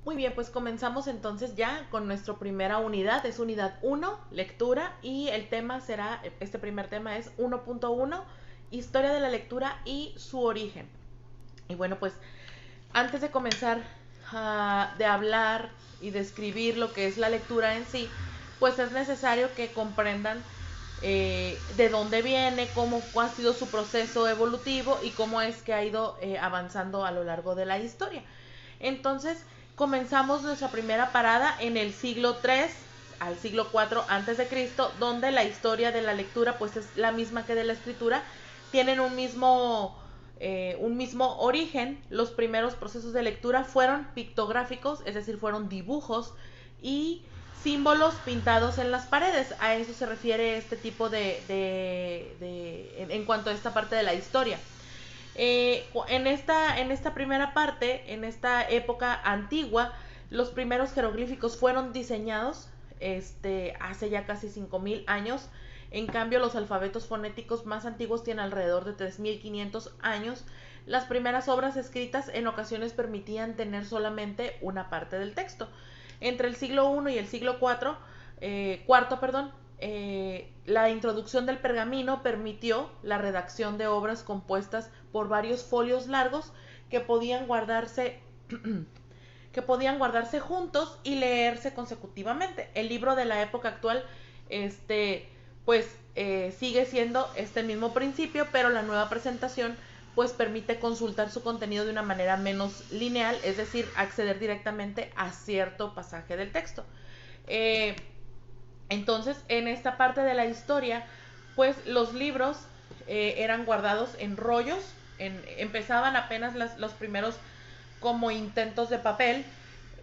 Muy bien, pues comenzamos entonces ya con nuestra primera unidad, es unidad uno, lectura, y el tema será, este primer tema es 1.1, historia de la lectura y su origen. Y bueno, pues antes de comenzar de hablar y describir lo que es la lectura en sí, pues es necesario que comprendan de dónde viene, cómo ha sido su proceso evolutivo y cómo es que ha ido avanzando a lo largo de la historia. Entonces, comenzamos nuestra primera parada en el siglo III al siglo IV antes de Cristo, donde la historia de la lectura pues es la misma que de la escritura, tienen un mismo origen. Los primeros procesos de lectura fueron pictográficos, es decir, fueron dibujos y símbolos pintados en las paredes. A eso se refiere este tipo en cuanto a esta parte de la historia. En esta primera parte, en esta época antigua, los primeros jeroglíficos fueron diseñados hace ya casi 5000 años. En cambio, los alfabetos fonéticos más antiguos tienen alrededor de 3500 años. Las primeras obras escritas en ocasiones permitían tener solamente una parte del texto. Entre el siglo I y el siglo cuarto, perdón, la introducción del pergamino permitió la redacción de obras compuestas por varios folios largos que podían guardarse juntos y leerse consecutivamente. El libro de la época actual, pues sigue siendo este mismo principio, pero la nueva presentación pues permite consultar su contenido de una manera menos lineal, es decir, acceder directamente a cierto pasaje del texto. Eh, entonces, en esta parte de la historia, pues los libros eran guardados en rollos, empezaban apenas los primeros como intentos de papel,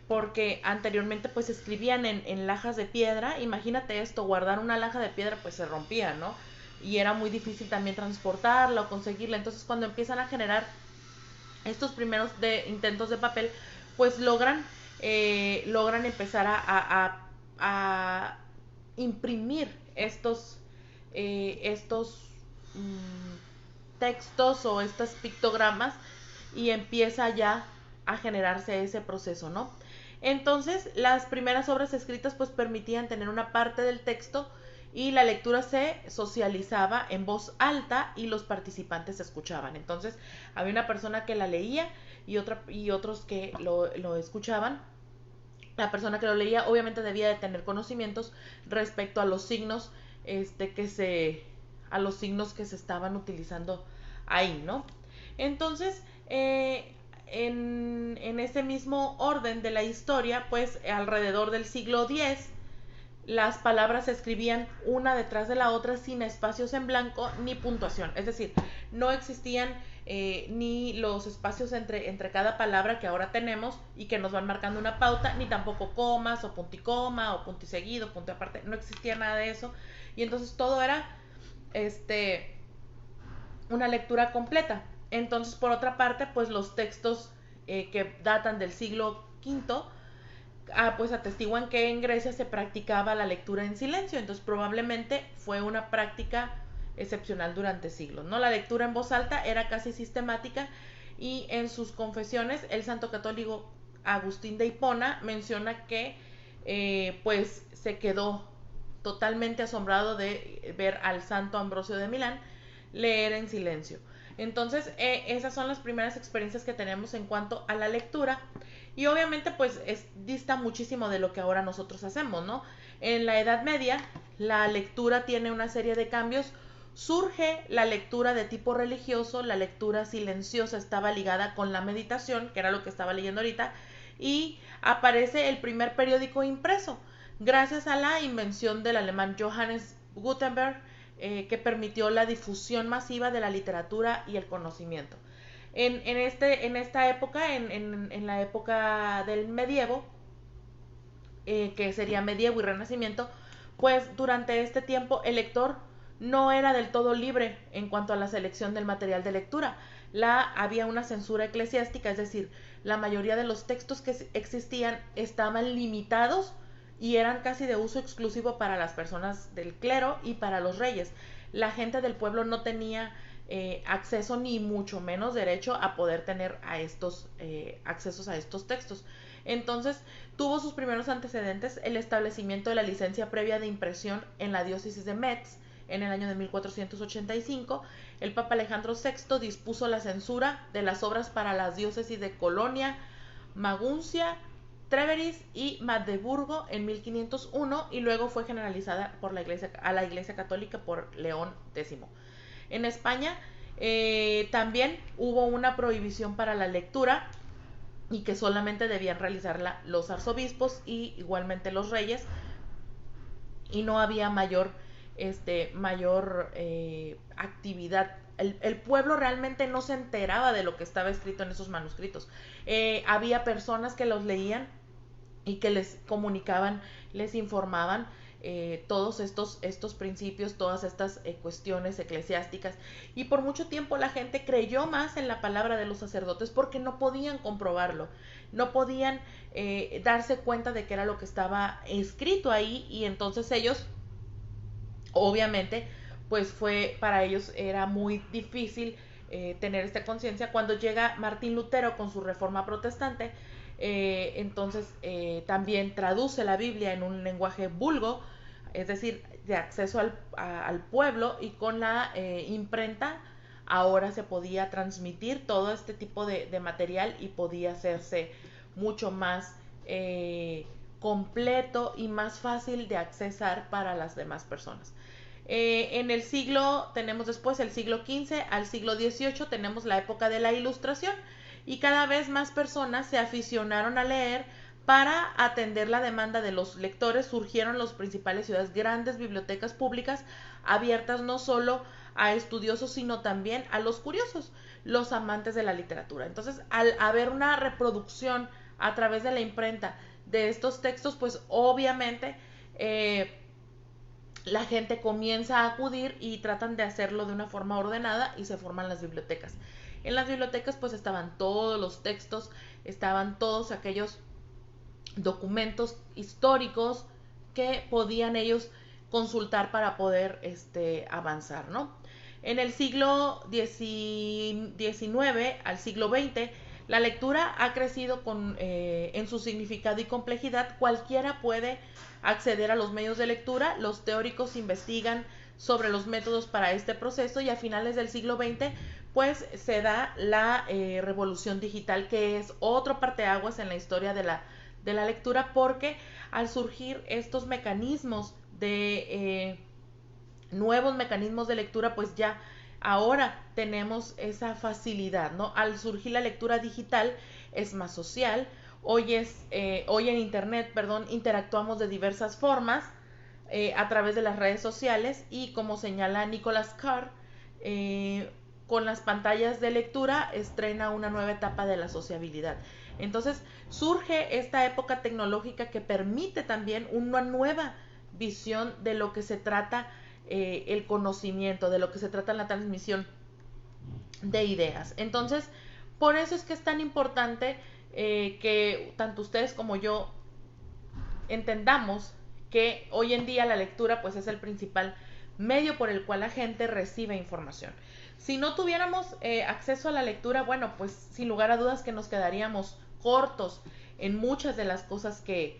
porque anteriormente pues escribían en lajas de piedra. Imagínate esto, guardar una laja de piedra pues se rompía, ¿no? Y era muy difícil también transportarla o conseguirla. Entonces cuando empiezan a generar estos primeros intentos de papel, pues logran empezar a imprimir estos textos o estas pictogramas, y empieza ya a generarse ese proceso, ¿no? Entonces, las primeras obras escritas pues permitían tener una parte del texto y la lectura se socializaba en voz alta y los participantes escuchaban. Entonces, había una persona que la leía y otros que lo escuchaban. La persona que lo leía obviamente debía de tener conocimientos respecto a los signos a los signos que se estaban utilizando ahí, ¿no? Entonces, en ese mismo orden de la historia, pues alrededor del siglo X, las palabras se escribían una detrás de la otra sin espacios en blanco ni puntuación. Es decir, no existían ni los espacios entre cada palabra que ahora tenemos y que nos van marcando una pauta, ni tampoco comas o punticoma o punto y seguido, punto y aparte. No existía nada de eso. Y entonces todo era este, una lectura completa. Entonces, por otra parte, pues los textos que datan del siglo V, pues atestiguan que en Grecia se practicaba la lectura en silencio. Entonces probablemente fue una práctica excepcional durante siglos, ¿no? La lectura en voz alta era casi sistemática, y en sus confesiones el santo católico Agustín de Hipona menciona que pues se quedó totalmente asombrado de ver al santo Ambrosio de Milán leer en silencio. Entonces, esas son las primeras experiencias que tenemos en cuanto a la lectura. Y obviamente, pues, dista muchísimo de lo que ahora nosotros hacemos, ¿no? En la Edad Media, la lectura tiene una serie de cambios. Surge la lectura de tipo religioso, la lectura silenciosa estaba ligada con la meditación, que era lo que estaba leyendo ahorita, y aparece el primer periódico impreso, gracias a la invención del alemán Johannes Gutenberg, que permitió la difusión masiva de la literatura y el conocimiento. En esta época, en la época del medievo, que sería medievo y renacimiento, pues durante este tiempo el lector no era del todo libre en cuanto a la selección del material de lectura. Había una censura eclesiástica, es decir, la mayoría de los textos que existían estaban limitados y eran casi de uso exclusivo para las personas del clero y para los reyes. La gente del pueblo no tenía acceso ni mucho menos derecho a poder tener a estos accesos a estos textos. Entonces tuvo sus primeros antecedentes el establecimiento de la licencia previa de impresión en la diócesis de Metz en el año de 1485. El Papa Alejandro VI dispuso la censura de las obras para las diócesis de Colonia, Maguncia, Treveris y Magdeburgo en 1501 y luego fue generalizada por la Iglesia Católica por León X. En España también hubo una prohibición para la lectura y que solamente debían realizarla los arzobispos y igualmente los reyes, y no había mayor actividad. El pueblo realmente no se enteraba de lo que estaba escrito en esos manuscritos. Había personas que los leían y que les comunicaban, les informaban todos estos principios, todas estas cuestiones eclesiásticas, y por mucho tiempo la gente creyó más en la palabra de los sacerdotes porque no podían comprobarlo, no podían darse cuenta de que era lo que estaba escrito ahí, y entonces ellos, obviamente, pues para ellos era muy difícil tener esta conciencia. Cuando llega Martín Lutero con su reforma protestante, entonces también traduce la Biblia en un lenguaje vulgo, es decir, de acceso al pueblo, y con la imprenta ahora se podía transmitir todo este tipo de material y podía hacerse mucho más completo y más fácil de accesar para las demás personas. En el siglo, tenemos después el siglo XV al siglo XVIII, tenemos la época de la Ilustración, y cada vez más personas se aficionaron a leer. Para atender la demanda de los lectores surgieron las principales ciudades grandes bibliotecas públicas abiertas no solo a estudiosos sino también a los curiosos, los amantes de la literatura. Entonces, al haber una reproducción a través de la imprenta de estos textos, pues obviamente la gente comienza a acudir y tratan de hacerlo de una forma ordenada y se forman las bibliotecas. En las bibliotecas pues estaban todos los textos, estaban todos aquellos documentos históricos que podían ellos consultar para poder avanzar, ¿no? En el siglo XIX al siglo XX, la lectura ha crecido en su significado y complejidad. Cualquiera puede acceder a los medios de lectura. Los teóricos investigan sobre los métodos para este proceso, y a finales del siglo XX pues se da la revolución digital, que es otro parteaguas en la historia de la lectura, porque al surgir estos mecanismos nuevos mecanismos de lectura, pues ya ahora tenemos esa facilidad, ¿no? Al surgir la lectura digital es más social. Hoy en internet, interactuamos de diversas formas a través de las redes sociales, y como señala Nicholas Carr, con las pantallas de lectura estrena una nueva etapa de la sociabilidad. Entonces surge esta época tecnológica que permite también una nueva visión de lo que se trata el conocimiento, de lo que se trata la transmisión de ideas. Entonces, por eso es que es tan importante que tanto ustedes como yo entendamos que hoy en día la lectura pues es el principal medio por el cual la gente recibe información. Si no tuviéramos acceso a la lectura, bueno, pues sin lugar a dudas que nos quedaríamos cortos en muchas de las cosas que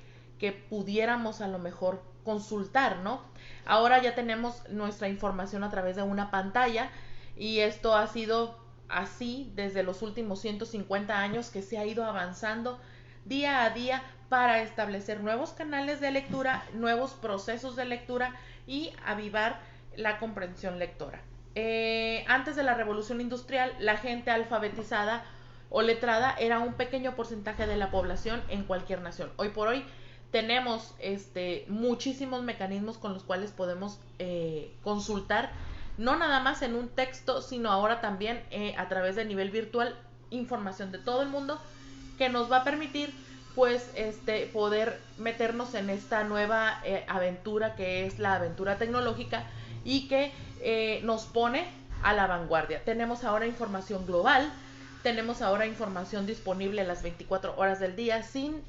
pudiéramos a lo mejor consultar, ¿no? Ahora ya tenemos nuestra información a través de una pantalla, y esto ha sido así desde los últimos 150 años, que se ha ido avanzando día a día para establecer nuevos canales de lectura, nuevos procesos de lectura y avivar la comprensión lectora. Antes de la Revolución Industrial, la gente alfabetizada o letrada era un pequeño porcentaje de la población en cualquier nación. Hoy por hoy tenemos muchísimos mecanismos con los cuales podemos consultar, no nada más en un texto, sino ahora también a través de nivel virtual, información de todo el mundo, que nos va a permitir pues poder meternos en esta nueva aventura, que es la aventura tecnológica, y que nos pone a la vanguardia. Tenemos ahora información global, tenemos ahora información disponible las 24 horas del día sin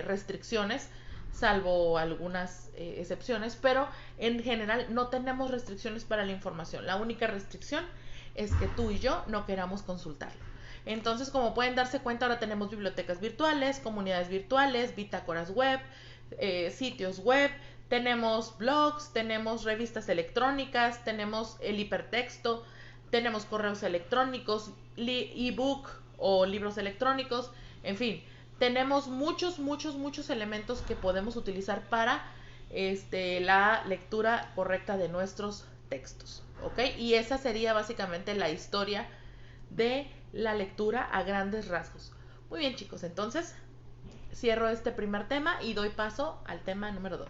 restricciones, salvo algunas excepciones, pero en general no tenemos restricciones para la información. La única restricción es que tú y yo no queramos consultarlo. Entonces, como pueden darse cuenta, ahora tenemos bibliotecas virtuales, comunidades virtuales, bitácoras web, sitios web, tenemos blogs, tenemos revistas electrónicas, tenemos el hipertexto, tenemos correos electrónicos, ebook o libros electrónicos, en fin, tenemos muchos elementos que podemos utilizar para la lectura correcta de nuestros textos, ¿ok? Y esa sería básicamente la historia de la lectura a grandes rasgos. Muy bien, chicos, entonces cierro este primer tema y doy paso al tema número 2.